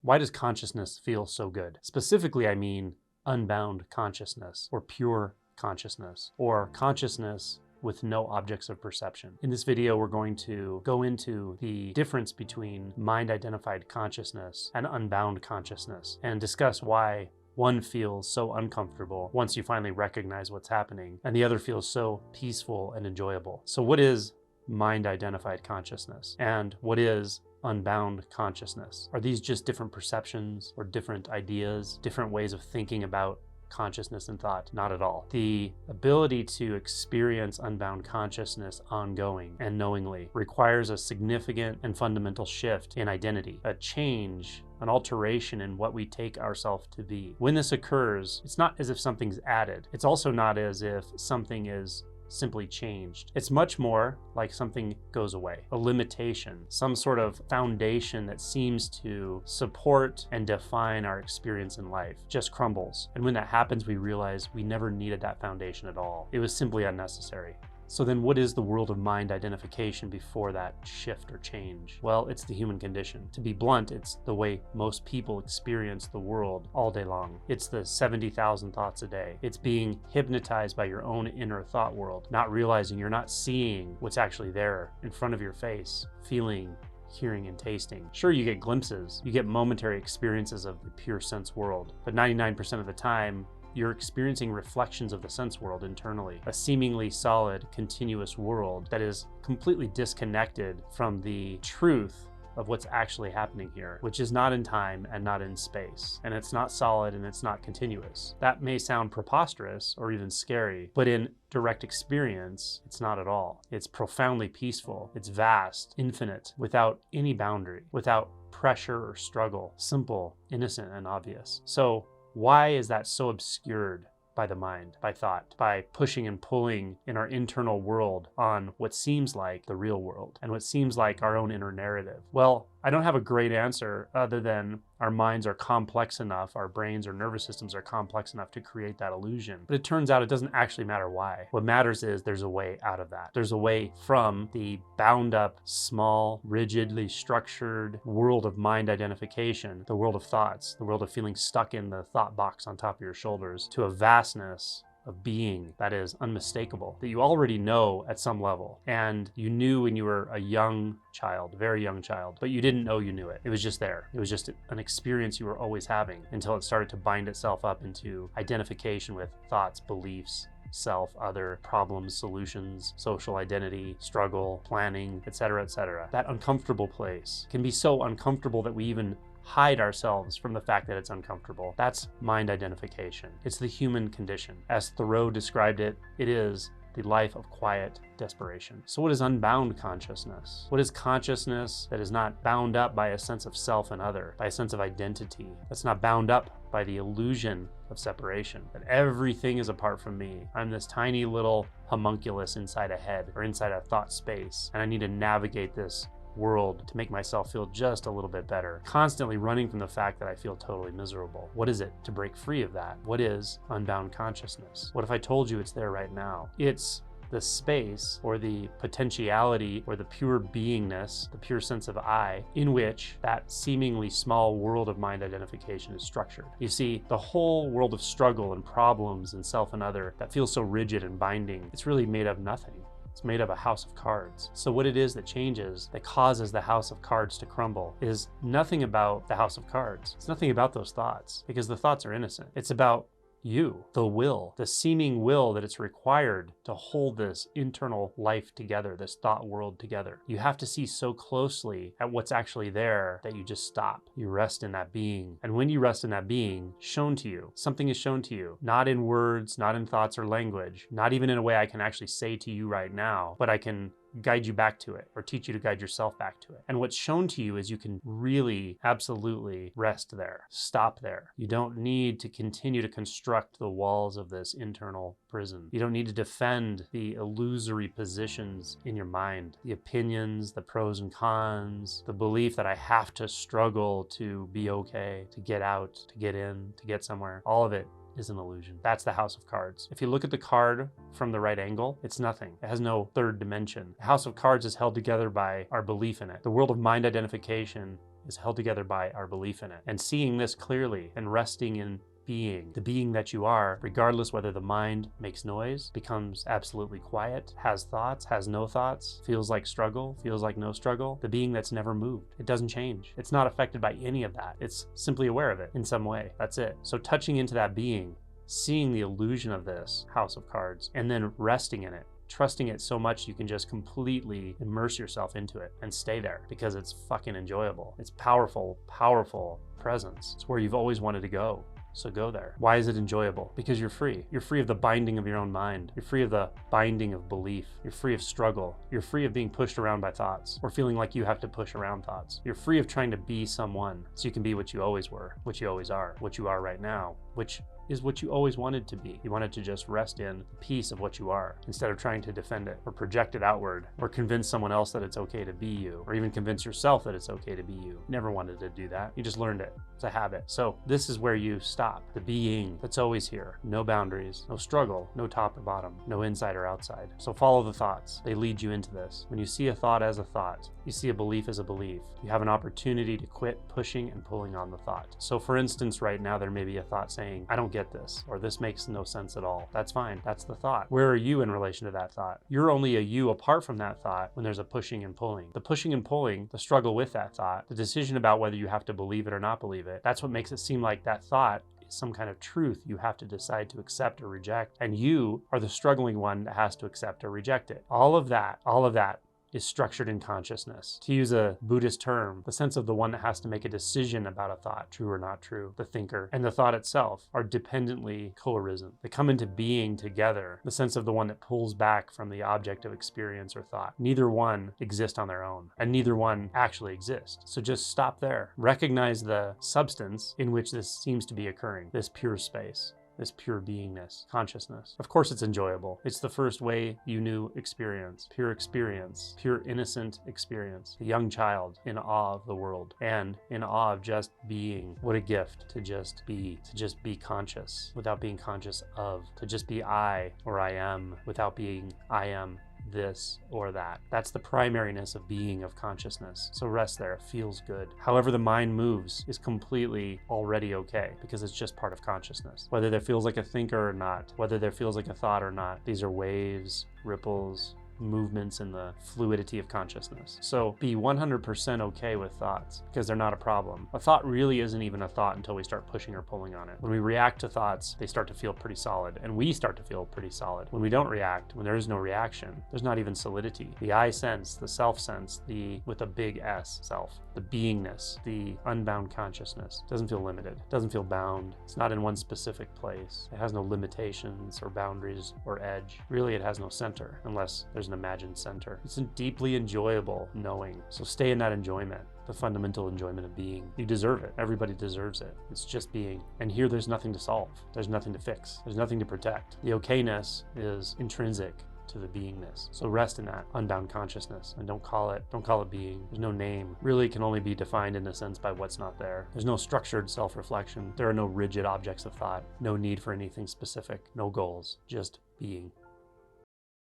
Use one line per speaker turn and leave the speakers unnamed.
Why does consciousness feel so good? Specifically, I mean unbound consciousness, or pure consciousness, or consciousness with no objects of perception. In this video, we're going to go into the difference between mind-identified consciousness and unbound consciousness, and discuss why one feels so uncomfortable once you finally recognize what's happening, and the other feels so peaceful and enjoyable. So what is mind-identified consciousness? And what is unbound consciousness? Are these just different perceptions or different ideas, different ways of thinking about consciousness and thought? Not at all. The ability to experience unbound consciousness ongoing and knowingly requires a significant and fundamental shift in identity, a change, an alteration in what we take ourselves to be. When this occurs, it's not as if something's added. It's also not as if something is simply changed. It's much more like something goes away, a limitation, some sort of foundation that seems to support and define our experience in life just crumbles. And when that happens, we realize we never needed that foundation at all. It was simply unnecessary. So then what is the world of mind identification before that shift or change? Well, it's the human condition. To be blunt, it's the way most people experience the world all day long. It's the 70,000 thoughts a day. It's being hypnotized by your own inner thought world, not realizing you're not seeing what's actually there in front of your face, feeling, hearing, and tasting. Sure, you get glimpses, you get momentary experiences of the pure sense world, but 99% of the time, you're experiencing reflections of the sense world internally, a seemingly solid, continuous world that is completely disconnected from the truth of what's actually happening here, which is not in time and not in space. And it's not solid and it's not continuous. That may sound preposterous or even scary, but in direct experience, it's not at all. It's profoundly peaceful. It's vast, infinite, without any boundary, without pressure or struggle, simple, innocent, and obvious. So why is that so obscured by the mind, by thought, by pushing and pulling in our internal world on what seems like the real world and what seems like our own inner narrative? Well, I don't have a great answer other than our minds are complex enough, our brains or nervous systems are complex enough to create that illusion. But it turns out it doesn't actually matter why. What matters is there's a way out of that. There's a way from the bound up, small, rigidly structured world of mind identification, the world of thoughts, the world of feeling stuck in the thought box on top of your shoulders, to a vastness of being that is unmistakable, that you already know at some level. And you knew when you were a young child, very young child, but you didn't know you knew it. It was just there. It was just an experience you were always having until it started to bind itself up into identification with thoughts, beliefs, self, other, problems, solutions, social identity, struggle, planning, etc., etc. That uncomfortable place can be so uncomfortable that we even hide ourselves from the fact that it's uncomfortable. That's mind identification. It's the human condition. As Thoreau described it, it is the life of quiet desperation. So what is unbound consciousness? What is consciousness that is not bound up by a sense of self and other, by a sense of identity, that's not bound up by the illusion of separation, that everything is apart from me. I'm this tiny little homunculus inside a head or inside a thought space, and I need to navigate this world to make myself feel just a little bit better, constantly running from the fact that I feel totally miserable. What is it to break free of that? What is unbound consciousness? What if I told you it's there right now? It's the space or the potentiality or the pure beingness, the pure sense of I, in which that seemingly small world of mind identification is structured. You see, the whole world of struggle and problems and self and other that feels so rigid and binding, it's really made of nothing. It's made of a house of cards. So what it is that changes, that causes the house of cards to crumble, is nothing about the house of cards. It's nothing about those thoughts, because the thoughts are innocent. It's about you, the will, the seeming will that it's required to hold this internal life together, this thought world together. You have to see so closely at what's actually there that you just stop. You rest in that being. And when you rest in that being, shown to you, something is shown to you, not in words, not in thoughts or language, not even in a way I can actually say to you right now, but I can guide you back to it or teach you to guide yourself back to it. And what's shown to you is you can really, absolutely rest there, stop there. You don't need to continue to construct the walls of this internal prison. You don't need to defend the illusory positions in your mind, the opinions, the pros and cons, the belief that I have to struggle to be okay, to get out, to get in, to get somewhere. All of it is an illusion. That's the house of cards. If you look at the card from the right angle, it's nothing. It has no third dimension. The house of cards is held together by our belief in it. The world of mind identification is held together by our belief in it. And seeing this clearly and resting in being, the being that you are, regardless whether the mind makes noise, becomes absolutely quiet, has thoughts, has no thoughts, feels like struggle, feels like no struggle, the being that's never moved. It doesn't change. It's not affected by any of that. It's simply aware of it in some way. That's it. So touching into that being, seeing the illusion of this house of cards, and then resting in it, trusting it so much you can just completely immerse yourself into it and stay there because it's fucking enjoyable. It's powerful, powerful presence. It's where you've always wanted to go. So go there. Why is it enjoyable? Because you're free. You're free of the binding of your own mind. You're free of the binding of belief. You're free of struggle. You're free of being pushed around by thoughts or feeling like you have to push around thoughts. You're free of trying to be someone so you can be what you always were, what you always are, what you are right now, which is what you always wanted to be. You wanted to just rest in the peace of what you are instead of trying to defend it or project it outward or convince someone else that it's okay to be you or even convince yourself that it's okay to be you. Never wanted to do that. You just learned it. It's a habit. So this is where you stop. The being that's always here. No boundaries, no struggle, no top or bottom, no inside or outside. So follow the thoughts. They lead you into this. When you see a thought as a thought, you see a belief as a belief, you have an opportunity to quit pushing and pulling on the thought. So for instance, right now there may be a thought saying, I don't get this, or this makes no sense at all. That's fine. That's the thought. Where are you in relation to that thought? You're only a you apart from that thought when there's a pushing and pulling. The pushing and pulling, the struggle with that thought, the decision about whether you have to believe it or not believe it, that's what makes it seem like that thought is some kind of truth you have to decide to accept or reject. And you are the struggling one that has to accept or reject it. All of that is structured in consciousness. To use a Buddhist term, the sense of the one that has to make a decision about a thought, true or not true, the thinker, and the thought itself are dependently co-arisen. They come into being together, the sense of the one that pulls back from the object of experience or thought. Neither one exist on their own, and neither one actually exists. So just stop there. Recognize the substance in which this seems to be occurring, this pure space. This pure beingness, consciousness. Of course it's enjoyable. It's the first way you knew experience, pure innocent experience. The young child in awe of the world and in awe of just being. What a gift to just be conscious without being conscious of, to just be I or I am without being I am this or that. That's the primariness of being, of consciousness. So rest there. It feels good. However the mind moves is completely already okay because it's just part of consciousness. Whether there feels like a thinker or not, whether there feels like a thought or not, these are waves, ripples, movements in the fluidity of consciousness. So be 100% okay with thoughts because they're not a problem. A thought really isn't even a thought until we start pushing or pulling on it. When we react to thoughts, they start to feel pretty solid, and we start to feel pretty solid. When we don't react, when there is no reaction, there's not even solidity. The I sense, the self sense, the with a big S self, the beingness, the unbound consciousness doesn't feel limited, doesn't feel bound. It's not in one specific place. It has no limitations or boundaries or edge. Really, it has no center unless there's an imagined center. It's a deeply enjoyable knowing. So stay in that enjoyment, the fundamental enjoyment of being. You deserve it. Everybody deserves it. It's just being. And here there's nothing to solve. There's nothing to fix. There's nothing to protect. The okayness is intrinsic to the beingness. So rest in that unbound consciousness and don't call it being. There's no name. Really it can only be defined in a sense by what's not there. There's no structured self-reflection. There are no rigid objects of thought. No need for anything specific. No goals. Just being.